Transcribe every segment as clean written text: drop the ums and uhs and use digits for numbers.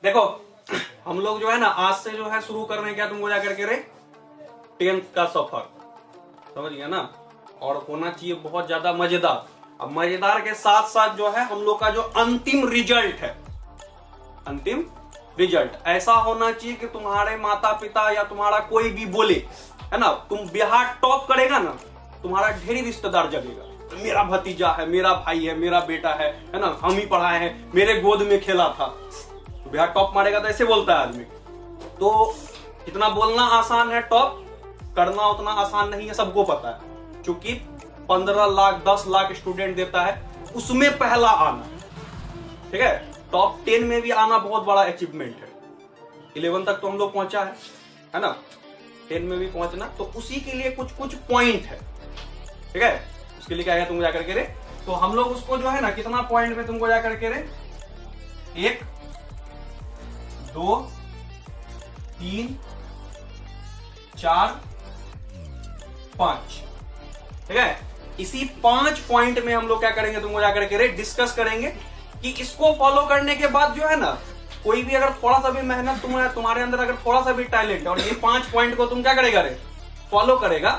देखो हम लोग जो है ना आज से जो है शुरू कर रहे हैं क्या तुमको जा करके रे 10th का सफर, समझ गया ना। और होना चाहिए बहुत ज्यादा मजेदार। अब मजेदार के साथ साथ जो है हम लोग का जो अंतिम रिजल्ट है, अंतिम रिजल्ट ऐसा होना चाहिए कि तुम्हारे माता पिता या तुम्हारा कोई भी बोले है ना, तुम बिहार टॉप करेगा ना, तुम्हारा ढेरी रिश्तेदार जगेगा। तो मेरा भतीजा है, मेरा भाई है, मेरा बेटा है ना, हम ही पढ़ाए हैं, मेरे गोद में खेला था। तो बिहार टॉप मारेगा तो ऐसे बोलता है आदमी। तो इतना बोलना आसान है, टॉप करना उतना आसान नहीं है, सबको पता है। क्योंकि 15 लाख 10 लाख स्टूडेंट देता है, उसमें पहला आना, ठीक है। टॉप 10 में भी आना बहुत बड़ा अचीवमेंट है। 11 तक तो हम लोग पहुंचा है ना, 10 में भी पहुंचना, तो उसी के लिए कुछ कुछ पॉइंट है, ठीक है। उसके लिए क्या है तुमको जाकर के रे, तो हम लोग उसको जो है ना कितना पॉइंट में तुमको जाकर के रे 1 2 3 4 5, ठीक है। इसी 5 पॉइंट में हम लोग क्या करेंगे तुमको जाकर के रे डिस्कस करेंगे कि इसको फॉलो करने के बाद जो है ना, कोई भी अगर थोड़ा सा भी मेहनत तुम्हारे अंदर अगर थोड़ा सा भी टैलेंट है और ये 5 पॉइंट को तुम क्या करेगा रे फॉलो करेगा,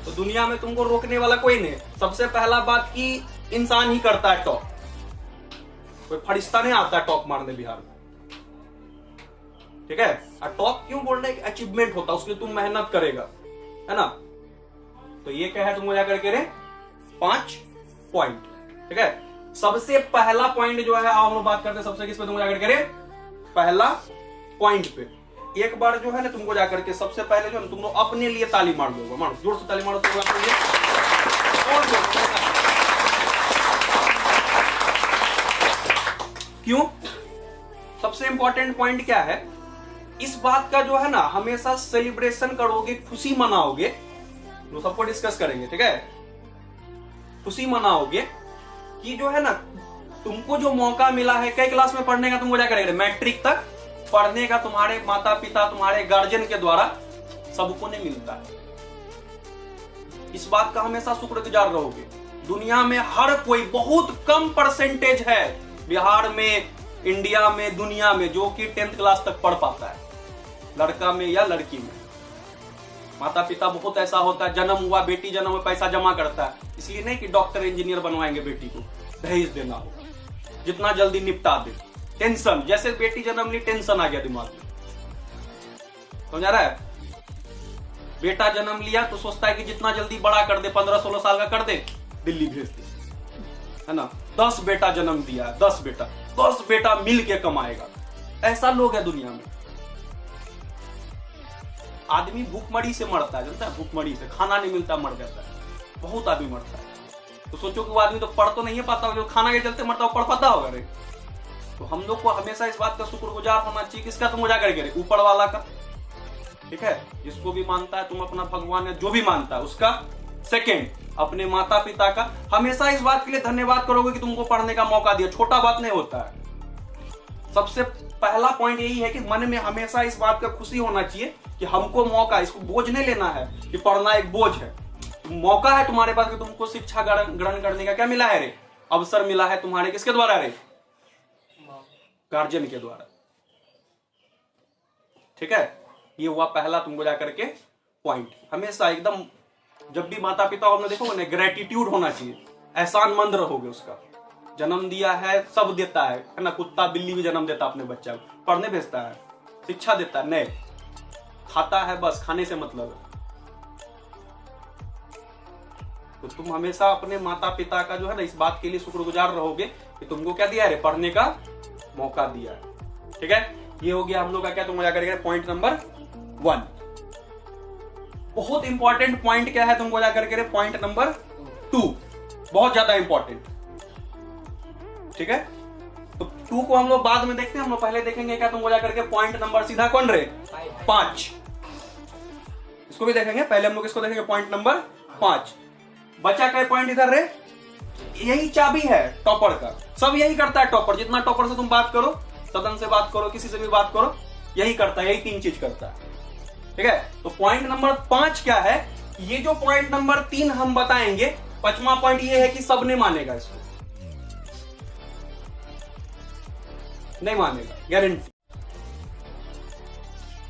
तो दुनिया में तुमको रोकने वाला कोई नहीं। सबसे पहला बात कि इंसान ही करता है टॉप, कोई फरिश्ता नहीं आता है टॉप मारने बिहार में, ठीक है। और टॉप क्यों बोल रहे हैं, अचीवमेंट होता है, उसके लिए तुम मेहनत करेगा, है ना। तो ये क्या है तुमको जाकर के रे 5 पॉइंट, ठीक है। सबसे पहला पॉइंट जो है, हम लोग बात करते हैं सबसे किस पे तुमको जाकर के रे पहला पॉइंट पे। एक बार जो है ना तुमको जाकर के सबसे पहले जो है तुम लोग अपने लिए ताली मार दो, मारो जोर से ताली मारो, तो क्यों। सबसे इंपॉर्टेंट पॉइंट क्या है, इस बात का जो है ना हमेशा सेलिब्रेशन करोगे, खुशी मनाओगे, तो सबको डिस्कस करेंगे, ठीक है। खुशी मनाओगे कि जो है ना तुमको जो मौका मिला है, कई क्लास में पढ़ने का तुमको क्या करेगा, मैट्रिक तक पढ़ने का तुम्हारे माता पिता तुम्हारे गार्जियन के द्वारा सबको नहीं मिलता है। इस बात का हमेशा शुक्रगुजार रहोगे। दुनिया में हर कोई, बहुत कम परसेंटेज है बिहार में, इंडिया में, दुनिया में जो कि 10th क्लास तक पढ़ पाता है, लड़का में या लड़की में। माता पिता बहुत ऐसा होता है, जन्म हुआ, बेटी जन्म में पैसा जमा करता है, इसलिए नहीं कि डॉक्टर इंजीनियर बनवाएंगे बेटी को, दहेज देना हो, जितना जल्दी निपटा दे। टेंशन, जैसे बेटी जन्म ली टेंशन आ गया दिमाग में, समझ आ रहा है। बेटा जन्म लिया तो सोचता है कि जितना जल्दी बड़ा कर दे, 15-16 साल का कर दे, दिल्ली भेज दे, है ना। 10 बेटा जन्म दिया, 10 बेटा मिल के कमाएगा, ऐसा लोग है दुनिया में। आदमी भूखमरी से मरता है, जानता है, भूखमरी से, खाना नहीं मिलता मर जाता है, बहुत आदमी मरता है। तो सोचो कि वो आदमी तो पढ़ तो नहीं पाता, जो खाना के चलते मरता, वो पढ़ पाता होगा रे। तो हम लोग को हमेशा इस बात का शुक्रगुजार होना चाहिए, किसका, तुम मजा करके ऊपर वाला का, ठीक है। जिसको भी मानता है तुम अपना भगवान है, जो भी मानता है उसका। सेकेंड, अपने माता पिता का हमेशा इस बात के लिए धन्यवाद करोगे कि तुमको पढ़ने का मौका दिया, छोटा बात नहीं होता है। सबसे पहला पॉइंट यही है कि मन में हमेशा इस बात का खुशी होना चाहिए कि हमको मौका, इसको बोझ नहीं लेना है कि पढ़ना एक बोझ है, मौका है तुम्हारे पास कि तुमको शिक्षा ग्रहण करने का क्या मिला है रे, अवसर मिला है तुम्हारे किसके द्वारा रे, गार्जियन के द्वारा, ठीक है। ये हुआ पहला तुमको जाकर के पॉइंट। हमेशा एकदम जब भी माता पिता और देखोगे ना, ग्रेटिट्यूड होना चाहिए, एहसानमंद रहोगे उसका। जन्म दिया है, सब देता है ना, कुत्ता बिल्ली भी जन्म देता अपने बच्चा को, पढ़ने भेजता है, शिक्षा देता है, नहीं खाता है, बस खाने से मतलब है। तो तुम हमेशा अपने माता पिता का जो है ना इस बात के लिए शुक्रगुजार रहोगे कि तुमको क्या दिया है, पढ़ने का मौका दिया है, ठीक है। ये हो गया हम लोग का क्या, तुम मजा करेंगे पॉइंट नंबर 1। बहुत इंपॉर्टेंट पॉइंट क्या है तुमको जाकर के पॉइंट नंबर 2, बहुत ज्यादा इंपॉर्टेंट, ठीक है। तो 2 को हम लोग बाद में देखते हैं, हम लोग पहले देखेंगे क्या तुमको जाकर के पॉइंट नंबर सीधा कौन रे 5, इसको भी देखेंगे। पहले हम लोग इसको देखेंगे पॉइंट नंबर 5। बचा क्या पॉइंट इधर रे, यही चाबी है टॉपर का, सब यही करता है टॉपर। जितना टॉपर से तुम बात करो, सदन से बात करो, किसी से भी बात करो, यही करता है, यही 3 चीज करता है, ठीक है। तो पॉइंट नंबर 5 क्या है, ये जो पॉइंट नंबर 3 हम बताएंगे, 5वां पॉइंट ये है कि सब नहीं मानेगा इसको, नहीं मानेगा, गारंटी।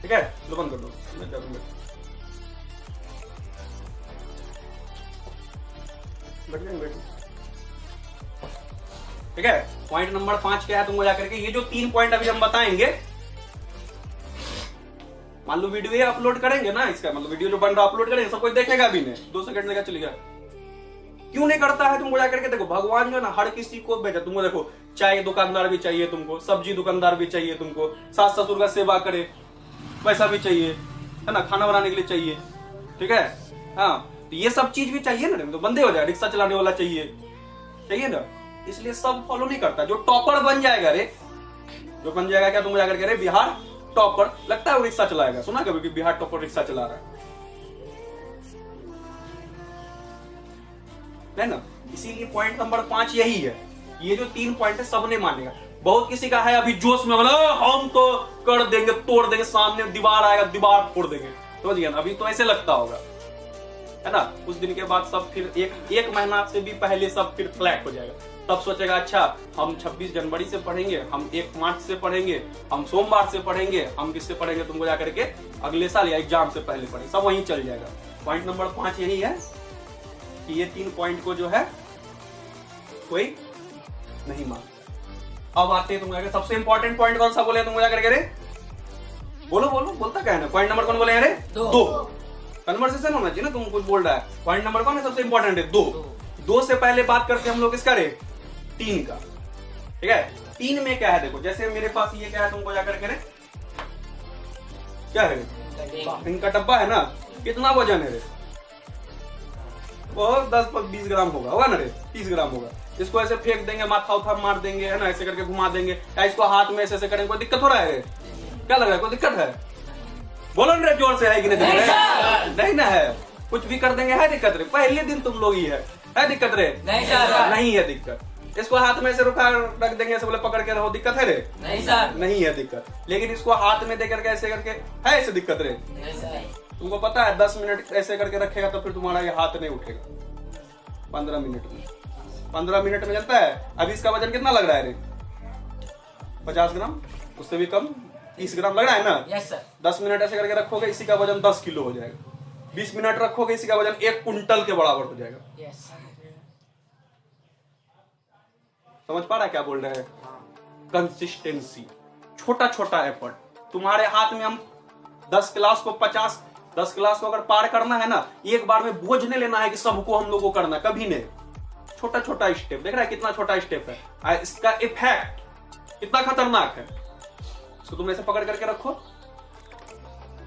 ठीक है, लो बंद कर दो, मैं जा दूंगा। ठीक है, पॉइंट नंबर 5 क्या है तुमको जाकर के, ये जो 3 पॉइंट अभी हम बताएंगे, मान लो वीडियो ये अपलोड करेंगे ना, इसका मतलब वीडियो जो बन रहा अपलोड करेंगे, सब कोई देखेगा भी नहीं, 2 सेकंड देगा चलेगा। क्यों नहीं करता है तुमको जाकर के, देखो भगवान जो है ना हर किसी को भेजा, तुमको देखो चाय दुकानदार भी चाहिए तुमको, सब्जी दुकानदार भी चाहिए तुमको, सास ससुर का सेवा करे पैसा भी चाहिए, है ना, खाना बनाने के लिए चाहिए, ठीक है, हाँ, तो ये सब चीज भी चाहिए ना, तो बंदे हो जाए, रिक्शा चलाने वाला चाहिए ना, इसलिए सब फॉलो नहीं करता। जो टॉपर बन जाएगा रे, जो बन जाएगा क्या तुम जाकर के रे बिहार टॉपर, लगता है वो रिक्शा चलाएगा, सुना कभी कि बिहार टॉपर रिक्शा चला रहा है ना। इसीलिए पॉइंट नंबर 5 यही है, ये जो 3 पॉइंट है सबने मानेगा। बहुत किसी का है अभी जोश में, बोला हम तो कर देंगे, तोड़ देंगे, सामने दीवार आएगा दीवार फोड़ देंगे, समझ गया ना, अभी तो ऐसे लगता होगा, है ना, कुछ दिन के बाद सब फिर एक महीना से भी पहले सब फिर फ्लैट हो जाएगा, तब सोचेगा अच्छा हम 26 जनवरी से पढ़ेंगे, हम 1 मार्च से पढ़ेंगे, हम सोमवार से पढ़ेंगे, हम किससे पढ़ेंगे, तुमको जाकर के अगले साल या एग्जाम से पहले पढ़ेंगे, सब वहीं चल जाएगा। पॉइंट नंबर 5 यही है कि ये 3 पॉइंट को जो है कोई नहीं मानता। अब आते हैं तुम सबसे इंपॉर्टेंट पॉइंट कौन सा बोले तुमको जाकर के रे, बोलो बोलता क्या है ना, पॉइंट नंबर कौन बोले अरे 2, कन्वर्सेशन होना चाहिए ना, तुम कुछ बोल रहा है, पॉइंट नंबर कौन है सबसे इंपॉर्टेंट है 2 से पहले बात करते हैं हम लोग इसका रे 3 का, ठीक है। 3 में क्या है देखो, जैसे मेरे पास ये क्या है तुमको जाकर के रे, क्या है इनका डब्बा है ना, कितना वजन है रे, वो 10-20 ग्राम होगा ना रे, 30 ग्राम होगा। इसको ऐसे फेंक देंगे, माथा उठा मार देंगे, है ना, ऐसे करके घुमा देंगे, या इसको हाथ में ऐसे करेंगे, कोई दिक्कत हो रहा है, क्या लग रहा है, कोई दिक्कत है, बोलो ना जोर से, है कि नहीं ना है, कुछ भी कर देंगे, है दिक्कत रे, पहले दिन तुम लोग ही है दिक्कत रे, नहीं है दिक्कत। इसको हाथ में से रुका रख देंगे, ऐसे बोले पकड़ के रहो, दिक्कत है रे, नहीं है दिक्कत। लेकिन इसको हाथ में दे करके ऐसे करके है ऐसे दिक्कत रे, तुमको पता है 10 मिनट ऐसे करके रखेगा तो फिर तुम्हारा ये हाथ नहीं उठेगा। 15 मिनट में चलता है। अभी इसका वजन कितना लग रहा है रे, 50 ग्राम, उससे भी कम, 30 ग्राम लग रहा है ना। Yes sir. 10 मिनट ऐसे करके रखोगे, इसी का वजन 10 किलो हो जाएगा। 20 मिनट रखोगे, इसी का वजन 1 कुंटल के बराबर हो जाएगा। यस। समझ पा रहा है क्या बोल रहे हैं? कंसिस्टेंसी, छोटा छोटा एफर्ट। तुम्हारे हाथ में हम 10 क्लास को अगर पार करना है ना, एक बार में बोझ नहीं लेना है कि सबको हम लोग को करना, कभी नहीं। छोटा छोटा स्टेप, देख रहा है कितना छोटा स्टेप है, इसका इफेक्ट कितना खतरनाक है। इसको तुम ऐसे पकड़ करके रखो,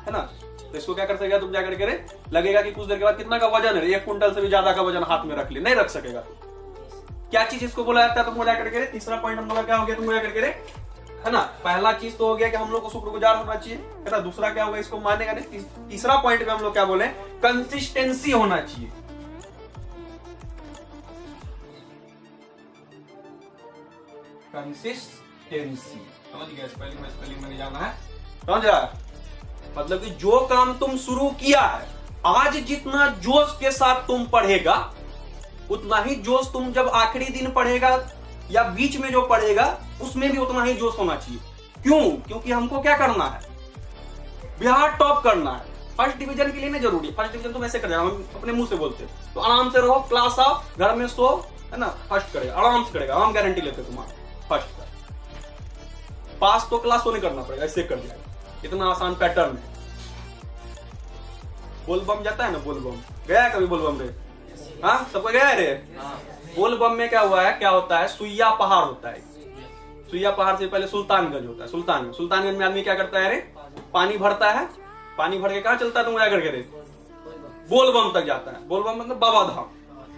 है ना, तो इसको क्या कर सकेगा तुम जाकर के रे, लगेगा कि कुछ देर के बाद कितना का वजन है, 1 कुंटल से भी ज्यादा का वजन हाथ में रख ले, नहीं रख सकेगा। क्या चीज इसको बोला जाता है तुमको जाकर के? तीसरा पॉइंट हम लोग क्या हो गया तुमको जाकर के, है ना। पहला चीज तो हो गया कि हम लोग को शुक्रगुजार होना चाहिए, है ना। दूसरा क्या होगा, इसको मानेगा नहीं। तीसरा पॉइंट में हम लोग क्या बोले, कंसिस्टेंसी होना चाहिए। कंसिस्टेंसी, समझ गया? स्पेलिंग में नहीं जाना है, समझ रहा है? मतलब कि जो काम तुम शुरू किया है, आज जितना जोश के साथ तुम पढ़ेगा, उतना ही जोश तुम जब आखिरी दिन पढ़ेगा या बीच में जो पढ़ेगा, उसमें भी उतना ही जोश होना चाहिए। क्यों? क्योंकि हमको क्या करना है, बिहार टॉप करना है। फर्स्ट डिवीजन के लिए नहीं जरूरी, फर्स्ट डिवीजन तुम ऐसे कर जाओ, हम अपने मुंह से बोलते तो आराम से रहो, क्लास आओ, घर में सो, है ना, फर्स्ट करेगा, आराम से करेगा, हम गारंटी लेते तुम्हारा फर्स्ट का। पास तो क्लास तो नहीं करना पड़ेगा, ऐसे कर जाएगा, इतना आसान पैटर्न है। बोलबम जाता है ना, बोलबम गया है कभी? बोलबम रे, हाँ, सबको गया है रे। बोलबम में क्या हुआ है, क्या होता है, सुइया पहाड़ होता है। सुइया पहाड़ से पहले सुल्तानगंज होता है। सुल्तानगंज में आदमी क्या करता है रे, पानी भरता है, पानी भर के कहाँ चलता है तुम जाकर के रे, बोलबम तक जाता है। बोलबम मतलब बाबा धाम,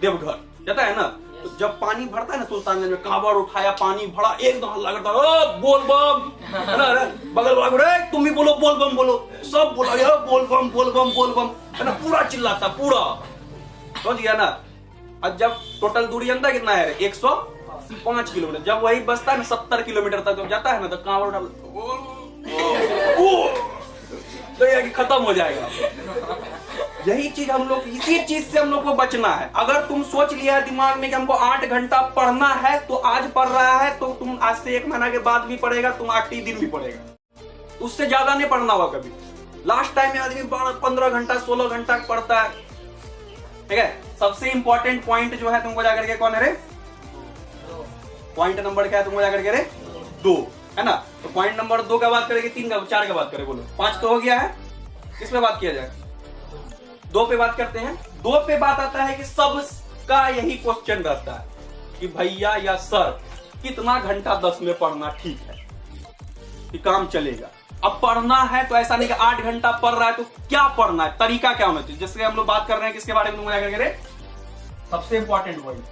देवघर जाता है ना। तो जब पानी भरता है ना सुल्तानगंज में, कांवड़ उठाया, पानी भरा, एकदम हल्ला करता है, बोलबम, है ना, बगल वाला तुम भी बोलो बोलबम, बोलो, सब बोला बोलबम बोलबम बोलबम, है ना, पूरा चिल्लाता, पूरा, समझ गया ना। अब जब टोटल दूरी अंदर कितना है, 105 किलोमीटर, जब वही बसता है ना 70 किलोमीटर तक जब जाता है ना, तो कांवड़ तो ये खत्म हो जाएगा। यही चीज हम लोग, इसी चीज से हम लोग को बचना है। अगर तुम सोच लिया दिमाग में कि हमको 8 घंटा पढ़ना है, तो आज पढ़ रहा है, तो तुम आज से 1 महीना के बाद भी पढ़ेगा, तुम आखिरी दिन भी पढ़ेगा। उससे ज्यादा नहीं पढ़ना होगा कभी। लास्ट टाइम में आदमी 15 घंटा 16 घंटा पढ़ता है, ठीक है। सबसे इंपॉर्टेंट पॉइंट जो है तुमको जाकर के कौन है रे, पॉइंट नंबर क्या है तुमको जाकर के रे 2, है ना। तो पॉइंट नंबर 2 का बात करेंगे, 3 का 4 का बात करें, बोलो 5 तो हो गया है। किस पे बात किया जाए, 2 पे बात करते हैं। 2 पे बात आता है कि सबका यही क्वेश्चन रहता है कि भैया या सर कितना घंटा 10 में पढ़ना ठीक है कि काम चलेगा। अब पढ़ना है तो ऐसा नहीं कि 8 घंटा पढ़ रहा है तो क्या पढ़ना है, तरीका क्या होना चाहिए। जैसे हम लोग बात कर रहे हैं किसके बारे में, सबसे इंपॉर्टेंट पॉइंट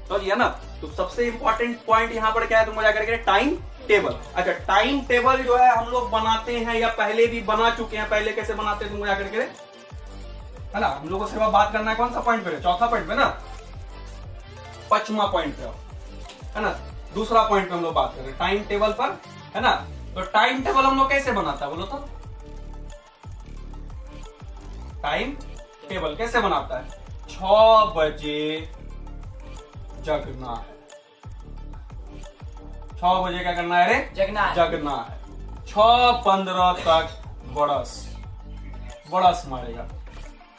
तो ये ना। तो सबसे इंपॉर्टेंट पॉइंट यहाँ पर क्या है, तुम जाकर के टाइम टेबल। अच्छा, टाइम टेबल जो है हम लोग बनाते हैं या पहले भी बना चुके हैं। पहले कैसे बनाते हैं तुम जाकर के, है ना। हम लोग को सिर्फ बात करना है कौन सा पॉइंट पे, चौथा पॉइंट पे ना, 5वां पॉइंट पे, है ना। दूसरा पॉइंट पे हम लोग बात कर रहे हैं टाइम टेबल पर, है ना। तो टाइम टेबल हम लोग कैसे बनाता है बोलो तो, टाइम टेबल कैसे बनाता है, 6 बजे जगना है। 6 बजे क्या करना है रे, जगना है। 6:15 तक बरस मारेगा।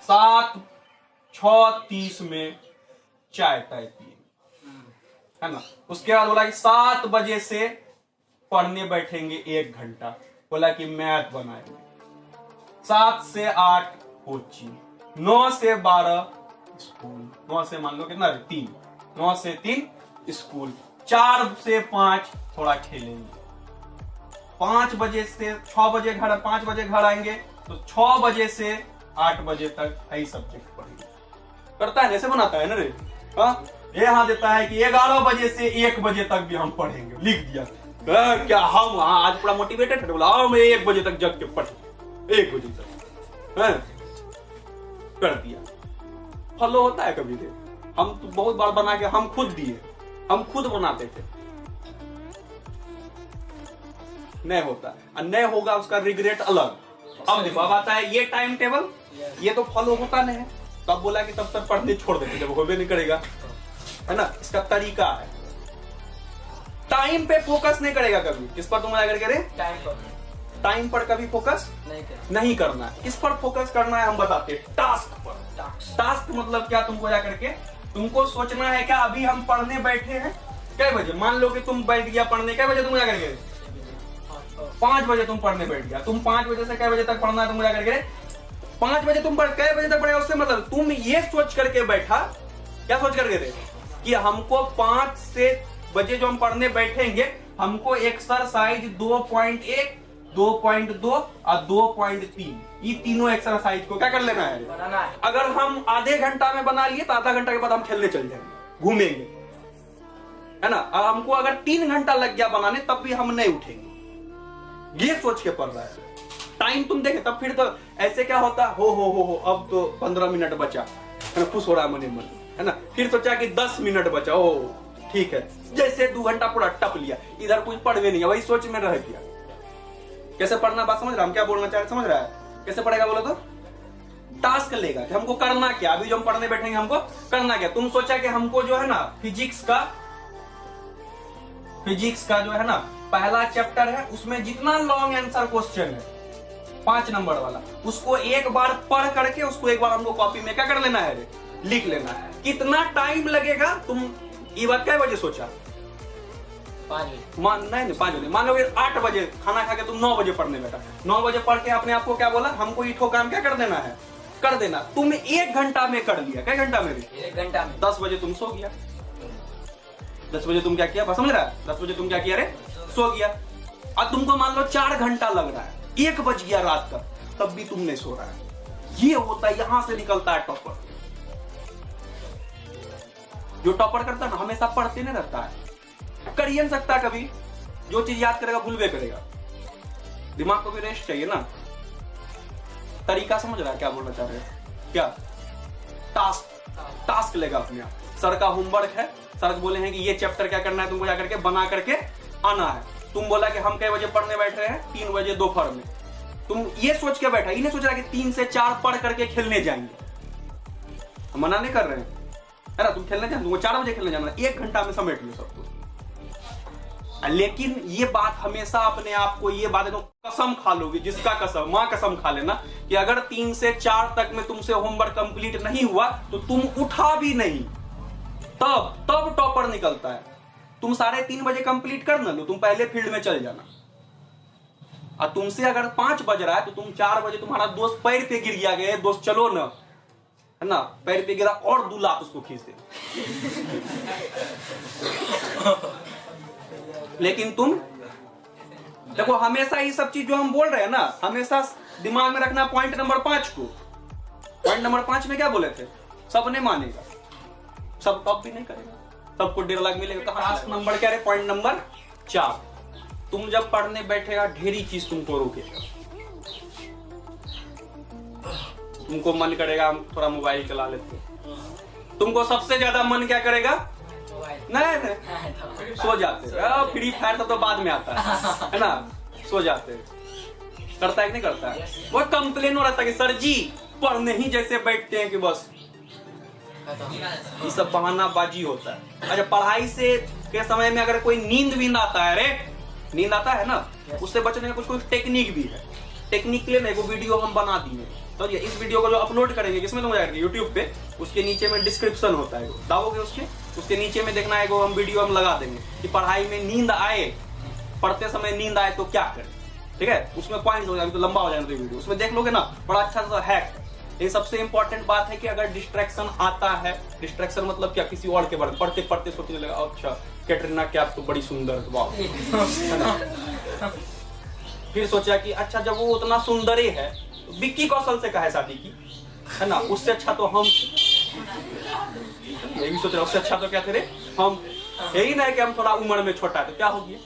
6:30 में चाय ताय पिए, है ना। उसके बाद बोला कि 7 बजे से पढ़ने बैठेंगे 1 घंटा, बोला कि मैथ बनाएंगे। 7 से 8 कोचिंग, 9 से 12 स्कूल, 9 से मान लो कितना 3, 9 से 3 स्कूल, 4 से 5 थोड़ा खेलेंगे। 5 बजे से 6 बजे घर, 5 बजे घर आएंगे तो 6 बजे से 8 बजे तक यही सब्जेक्ट पढ़ेंगे। करता है, ऐसे बनाता है ना रे। हाँ, ये यहाँ देता है कि 11 बजे से 1 बजे तक भी हम पढ़ेंगे, लिख दिया। क्या हम आज पूरा मोटिवेटेड है, बोला हम 1 बजे तक जग के पढ़ेंगे, 1 बजे तक, है? कर दिया। फॉलो होता है कभी रे, हम तो बहुत बार बना के हम खुद दिए, हम खुद बनाते थे, नहीं होता और नहीं होगा उसका रिग्रेट अलग। अब देखो, अब आता है ये टाइम टेबल, ये तो फॉलो होता नहीं है, तब बोला कि तब तक पढ़ने छोड़ देते जब होबे नहीं करेगा, है ना। इसका तरीका है, टाइम पे फोकस नहीं करेगा कभी। किस पर तुम अगर करे, टाइम पर कभी फोकस नहीं करना है। किस पर फोकस करना है हम बताते हैं, टास्क पर। टास्क मतलब क्या, तुमको जाकर के तुमको सोचना है क्या, अभी हम पढ़ने बैठे हैं कै बजे, मान लो कि तुम बैठ गया पढ़ने, कै बजे तुम जाकर के 5 बजे तुम पढ़ने बैठ गया। तुम 5 बजे से कै बजे तक पढ़ना है तुम जाकर के 5 बजे तुम कै बजे तक पढ़ेगा। उससे मतलब तुम ये सोच करके बैठा, क्या सोच करके थे कि हमको 5 से बजे जो हम पढ़ने बैठेंगे हमको एक्सरसाइज 2.1, 2.2 और 2.3, ये तीनों एक्सरसाइज को क्या कर लेना है, बनाना है। अगर हम आधे घंटा में बना लिए तो आधा घंटा के बाद हम खेलने चल जाएंगे, घूमेंगे, है ना। और हमको अगर 3 घंटा लग गया बनाने तब भी हम नहीं उठेंगे, ये सोच के पढ़ रहा है। टाइम तुम देखे तब फिर तो ऐसे क्या होता हो अब तो 15 मिनट बचा, है ना, खुश हो रहा है मन, है ना। फिर सोचा कि 10 मिनट बचा, ओ ठीक है, जैसे 2 घंटा पूरा टप लिया, इधर कुछ पढ़ भी नहीं, वही सोच में रह गया। कैसे पढ़ना, बात समझ रहा, हम क्या बोलना चाह रहे, समझ रहा है कैसे पढ़ेगा बोलो तो, टास्क लेगा कि हमको करना क्या, अभी जो हम पढ़ने बैठेंगे हमको करना क्या। तुम सोचा कि हमको जो है ना फिजिक्स का जो है ना पहला चैप्टर है, उसमें जितना लॉन्ग आंसर क्वेश्चन है 5 नंबर वाला, उसको एक बार पढ़ करके उसको एक बार हमको कॉपी में क्या कर लेना है, लिख लेना है। कितना टाइम लगेगा, तुम ये बात क्या बजे सोचा, 5 बजे, नहीं 5 बजे, मान लो 8 बजे खाना खा के तुम 9 बजे पढ़ने बैठा, 9 बजे पढ़ के अपने आप को क्या बोला, हमको ये काम क्या कर देना है, कर देना। तुम 1 घंटा में कर लिया, क्या घंटा में, 1 घंटा में। 10 बजे तुम सो गया, 10 बजे तुम क्या किया, बस समझ रहा है, 10 बजे तुम क्या किया रे, सो गया। अब तुमको मान लो 4 घंटा लग रहा है, 1 बज गया रात का, तब भी तुम नहीं सो रहा है। ये होता है, यहां से निकलता है टॉपर। जो टॉपर करता है ना हमेशा पढ़ते नहीं रहता है, कर ही नहीं सकता कभी, जो चीज याद करेगा भूलवे करेगा। दिमाग को भी रेस्ट चाहिए ना। तरीका समझ रहा है क्या बोलना चाह रहे हैं, क्या टास्क लेगा अपने आप। सर का होमवर्क है, सर बोले हैं कि ये चैप्टर क्या करना है तुमको जाकर के बना करके आना है। तुम बोला कि हम कई बजे पढ़ने बैठ रहे हैं, 3 बजे दोपहर में। तुम ये सोच के बैठा, ये नहीं सोच रहा कि 3 से 4 पढ़ करके खेलने जाएंगे। मना नहीं कर रहे हैं, है ना, तुम खेलने जाना, तुमको 4 बजे खेलने जाना, 1 घंटा में समेट लो सब कुछ। लेकिन ये बात हमेशा अपने आप को ये बात एकदम कसम खा लोगे, जिसका कसम, मां कसम खा लेना कि अगर 3 से 4 तक में तुमसे होमवर्क कंप्लीट नहीं हुआ तो तुम उठा भी नहीं, तब टॉपर निकलता है। तुम 3:30 बजे कंप्लीट कर ना लो, तुम पहले फील्ड में चल जाना। और तुमसे अगर 5 बज रहा है तो तुम 4 बजे तुम्हारा दोस्त पैर पे गिर गया, गए दोस्त चलो ना, है ना, पैर पे गिरा और 2 लाख उसको खींच दे। लेकिन तुम देखो, हमेशा ये सब चीज जो हम बोल रहे हैं ना, हमेशा दिमाग में रखना पॉइंट नंबर 5 को। पॉइंट नंबर 5 में क्या बोले थे? सब नहीं मानेगा, सब टॉप भी नहीं करेगा, सबको 1.5 लाख मिलेगा। कहां नंबर क्या है? पॉइंट नंबर 4, तुम जब पढ़ने बैठेगा ढेरी चीज तुमको रोकेगा। तुमको मन करेगा हम थोड़ा मोबाइल चला लेते, तुमको सबसे ज्यादा मन क्या करेगा? नहीं सो जाते। फ्री फायर तो बाद में आता है ना, सो जाते। करता है कि नहीं करता है? वो कंप्लेन हो रहा था कि सर जी पढ़ने ही जैसे बैठते हैं कि बस, ये सब बहानाबाजी होता है। अच्छा, पढ़ाई से के समय में अगर कोई नींद आता है, रे नींद आता है ना, उससे बचने का कुछ टेक्निक भी है। टेक्निक के लिए ना वो वीडियो हम बना दिए, तो ये इस वीडियो को जो अपलोड करेंगे किसमें तुम जाएंगे? यूट्यूब पे, उसके नीचे में डिस्क्रिप्शन होता है, दाओगे उसके नीचे में देखना है वो हम वीडियो हम लगा देंगे कि पढ़ाई में नींद आए, पढ़ते समय नींद आए तो क्या करें, ठीक है? उसमें पॉइंट हो जाएगा, तो लंबा हो जाएगा तो वीडियो, उसमें देख लोगे ना, बड़ा अच्छा सा हैक है। ये सबसे इंपॉर्टेंट बात है कि अगर डिस्ट्रैक्शन आता है, डिस्ट्रैक्शन मतलब क्या? किसी और के बारे में पढ़ते पढ़ते सोचने लगा, अच्छा कैटरीना कैफ तो बड़ी सुंदर, वाह, फिर सोचा कि अच्छा जब वो उतना सुंदर ही है तो विक्की कौशल से काहे शादी की, है ना, उससे अच्छा तो हम, यही सोच रहे, उससे अच्छा तो क्या थे हम, यही ना है कि हम थोड़ा उम्र में छोटा है तो क्या हो गया।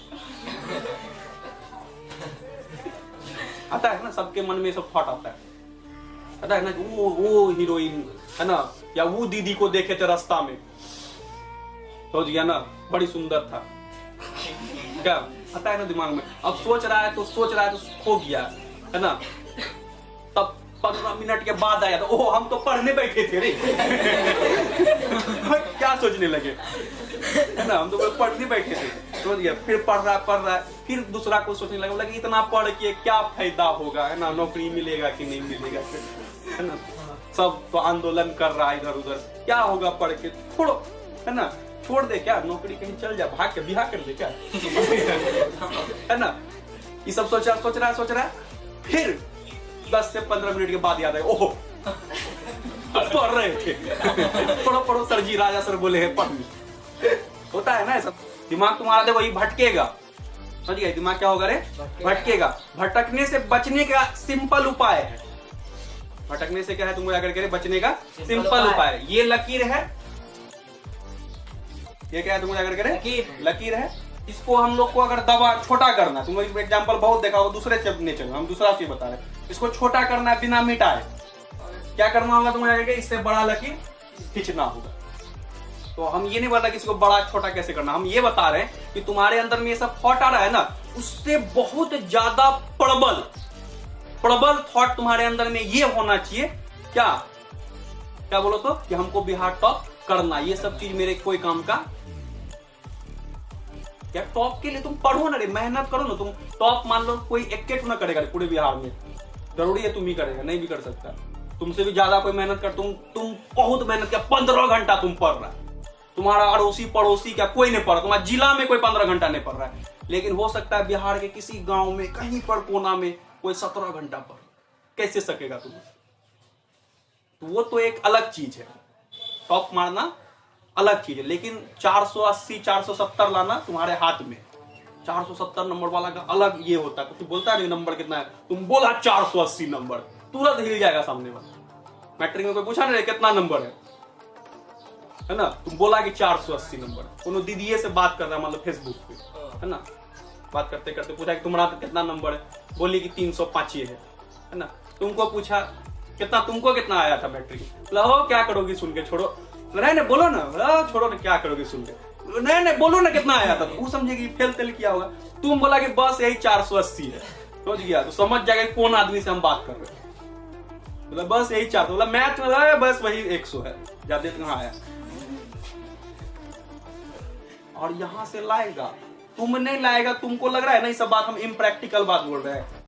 आता है ना, सबके मन में सब थॉट आता है ना, वो हीरोइन है ना, या वो दीदी को देखे थे रास्ता में, सोच गया ना बड़ी सुंदर था, क्या आता है ना दिमाग में। अब सोच रहा है तो खो गया, है ना, तब 15 मिनट के बाद आया तो ओह हम तो पढ़ने बैठे थे रे। क्या सोचने लगे, है ना, हम तो पढ़ने बैठे थे, समझ गया। फिर पढ़ रहा है, फिर दूसरा को सोचने लगा कि इतना पढ़ के क्या फायदा होगा, है ना, नौकरी मिलेगा कि नहीं मिलेगा, है ना, सब तो आंदोलन कर रहा है इधर उधर, क्या होगा पढ़ के, छोड़ो, है ना, छोड़ दे, क्या नौकरी कहीं चल जा, भाग के बिहार कर दे क्या, है ना, ये सब सोच रहा है। फिर 10 से 15 मिनट के बाद याद है, ओहो पढ़ रहे थे। पढ़ो सर जी, राजा सर बोले हैं पढ़। होता है ना ऐसा, दिमाग तुम्हारा देखो ये भटकेगा, समझ गए, दिमाग क्या होगा रे? भटकेगा। भटकने से बचने का सिंपल उपाय है, भटकने से क्या है तुमको जाकर के बचने का सिंपल उपाय, ये लकीर है, ये क्या है तुमको जाकर के लकीर है। इसको हम लोग को अगर दबा छोटा करना, तुम एग्जांपल बहुत देखा होगा दूसरे नेचर में, हम दूसरा चीज बता रहे हैं, इसको छोटा करना है बिना मिटाए, क्या करना होगा तुम जाकर के? इससे बड़ा लकीर खींचना होगा। तो हम ये नहीं बता कि इसको बड़ा छोटा कैसे करना, हम ये बता रहे हैं कि तुम्हारे अंदर में ये सब थॉट आ रहा है ना, उससे बहुत ज्यादा प्रबल थॉट तुम्हारे अंदर में ये होना चाहिए, क्या बोलो तो, कि हमको बिहार टॉप करना, ये सब चीज मेरे कोई काम का। क्या टॉप के लिए तुम पढ़ो ना रे, मेहनत करो ना, तुम टॉप मान लो कोई एक ना करेगा पूरे बिहार में, जरूरी है तुम ही करेगा, नहीं भी कर सकता, तुमसे भी ज्यादा कोई मेहनत कर, तुम बहुत मेहनत किया, 15 घंटा तुम पढ़ रहा है, तुम्हारा अड़ोसी पड़ोसी क्या कोई नहीं पढ़ रहा, तुम्हारा जिला में कोई 15 घंटा नहीं पढ़ रहा है, लेकिन हो सकता है बिहार के किसी गांव में कहीं पर कोना में कोई 17 घंटा पढ़, कैसे सकेगा तुम? तो वो तो एक अलग चीज है, टॉप मारना अलग चीज है, लेकिन 480 470 लाना तुम्हारे हाथ में, 470 नंबर वाला का अलग ये होता है, तू बोलता नहीं नंबर कितना है, तुम बोला 480 नंबर, तुरंत हिल जाएगा सामने वाला। मैट्रिक में कोई पूछा नहीं कितना नंबर है ना, तुम बोला कि 480 नंबर, कोनो दीदी से बात कर रहा है, मतलब फेसबुक पे, है ना, बात करते करते पूछा कि तुम्हारा कितना नंबर है, बोली कि 305 है ना, तुमको पूछा कितना, तुमको कितना आया था मैट्रिक, लो क्या करोगी सुन के, छोड़ो नहीं बोलो ना, छोड़ो ना, क्या करोगे सुन के, नहीं बोलो ना कितना आया था, वो समझेगी फेल तेल किया होगा, तुम बोला कि बस यही 480 है, समझ गया, तो समझ जाएगा कौन आदमी से हम बात कर रहे हैं, बोला बस यही 400, बोला मैथ में बस वही 100 है, ज्यादा कहाँ आया, और यहां से लाएगा तुम नहीं लाएगा, तुमको लग रहा है ना ये सब बात हम इम्प्रैक्टिकल बात बोल रहे हैं।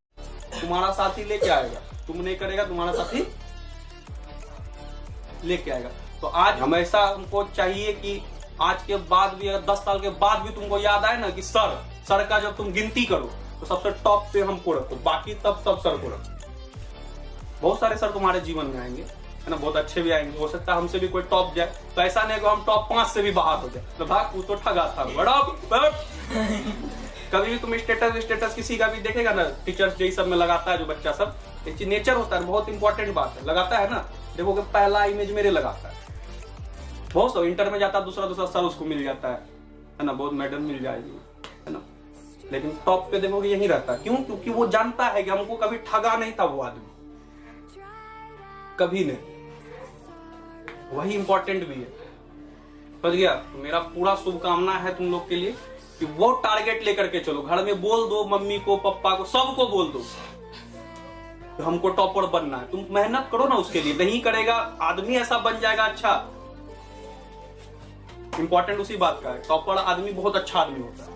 तुम्हारा साथी लेके आएगा, तुम नहीं करेगा तुम्हारा साथी लेके आएगा। तो आज हमेशा हमको चाहिए कि आज के बाद भी, अगर 10 साल के बाद भी तुमको याद आए ना कि सर का जब तुम गिनती करो तो सबसे टॉप पे हमको रखो, बाकी तब सब सर को रखो। बहुत सारे सर तुम्हारे जीवन में आएंगे, है ना, बहुत अच्छे भी आएंगे। हो सकता है हमसे भी कोई टॉप जाए, तो ऐसा नहीं कि हम टॉप 5 से भी बाहर हो जाए तो भाग तू तो ठगा था बड़ा। कभी भी तुम स्टेटस किसी का भी देखेगा ना, टीचर्स डे सब में लगाता है जो बच्चा सब, नेचर होता है, बहुत इंपॉर्टेंट बात है, लगाता है ना। देखोगे पहला इमेज मेरे लगाता है, बहुत सो इंटर में जाता है दूसरा सर उसको मिल जाता है ना, बहुत मेडल मिल जाएगी, है ना। लेकिन टॉप पे देखोगे यही रहता है। क्यों? क्योंकि वो जानता है कि हमको कभी ठगा नहीं था वो आदमी, कभी नहीं। वही इंपॉर्टेंट भी है, समझ गया। तो मेरा पूरा शुभकामना है तुम लोग के लिए कि वो टारगेट लेकर के चलो, घर में बोल दो, मम्मी को, पापा को, सबको बोल दो तो हमको टॉपर बनना है। तुम मेहनत करो ना उसके लिए, नहीं करेगा आदमी ऐसा बन जाएगा अच्छा। इंपॉर्टेंट उसी बात का है, टॉपर आदमी बहुत अच्छा आदमी होता है।